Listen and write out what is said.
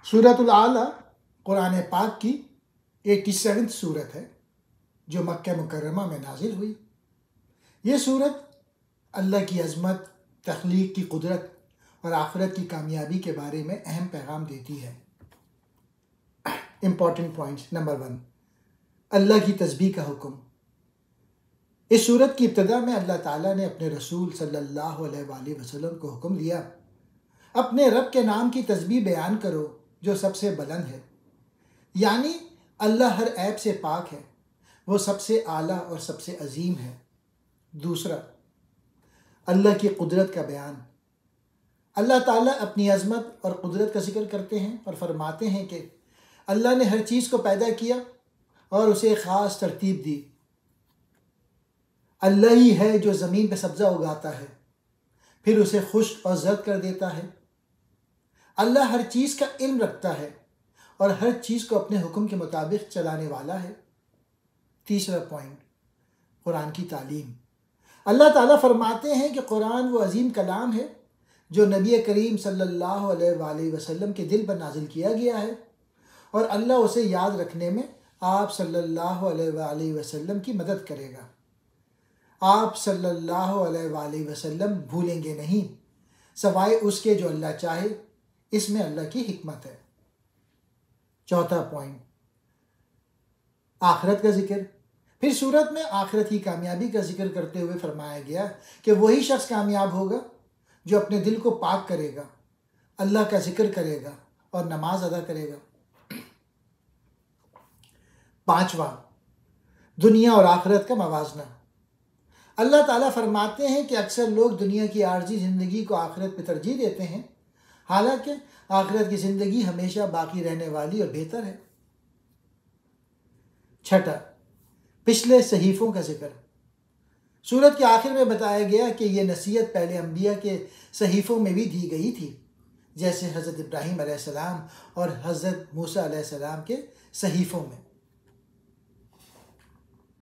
سورۃ الاعلیٰ قرآن پاک کی 87 سورت ہے جو مکہ مکرمہ میں نازل ہوئی۔ یہ سورت اللہ کی عظمت، تخلیق کی قدرت اور آخرت کی کامیابی کے بارے میں اہم پیغام دیتی ہے۔ Important points. نمبر 1، اللہ کی تسبیح کا حکم۔ اس سورت کی ابتدا میں اللہ تعالیٰ نے اپنے رسول صلی اللہ علیہ وآلہ وسلم کو حکم دیا، اپنے رب کے نام کی تسبیح بیان کرو جو سب سے بلند ہے، یعنی اللہ ہر عیب سے پاک ہے، وہ سب سے اعلیٰ اور سب سے عظیم ہے۔ دوسرا، اللہ کی قدرت کا بیان۔ اللہ تعالیٰ اپنی عظمت اور قدرت کا ذکر کرتے ہیں اور فرماتے ہیں کہ اللہ نے ہر چیز کو پیدا کیا اور اسے ایک خاص ترتیب دی۔ اللہ ہی ہے جو زمین پہ سبزہ اگاتا ہے، پھر اسے خشک اور زرد کر دیتا ہے۔ اللہ ہر چیز کا علم رکھتا ہے اور ہر چیز کو اپنے حکم کے مطابق چلانے والا ہے۔ تیسرا پوائنٹ، قرآن کی تعلیم۔ اللہ تعالیٰ فرماتے ہیں کہ قرآن وہ عظیم کلام ہے جو نبی کریم صلی اللہ علیہ وآلہ وسلم کے دل پر نازل کیا گیا ہے، اور اللہ اسے یاد رکھنے میں آپ صلی اللہ علیہ وآلہ وسلم کی مدد کرے گا۔ آپ صلی اللہ علیہ وآلہ وسلم بھولیں گے نہیں، سوائے اس کے جو اللہ چاہے۔ اس میں اللہ کی حکمت ہے۔ چوتھا پوائنٹ، آخرت کا ذکر۔ پھر سورت میں آخرت کی کامیابی کا ذکر کرتے ہوئے فرمایا گیا کہ وہی شخص کامیاب ہوگا جو اپنے دل کو پاک کرے گا، اللہ کا ذکر کرے گا اور نماز ادا کرے گا۔ پانچواں، دنیا اور آخرت کا موازنہ۔ اللہ تعالیٰ فرماتے ہیں کہ اکثر لوگ دنیا کی عارضی زندگی کو آخرت پہ ترجیح دیتے ہیں، حالانکہ آخرت کی زندگی ہمیشہ باقی رہنے والی اور بہتر ہے۔ چھٹا، پچھلے صحیفوں کا ذکر۔ سورت کے آخر میں بتایا گیا کہ یہ نصیحت پہلے انبیاء کے صحیفوں میں بھی دی گئی تھی، جیسے حضرت ابراہیم علیہ السلام اور حضرت موسیٰ علیہ السلام کے صحیفوں میں۔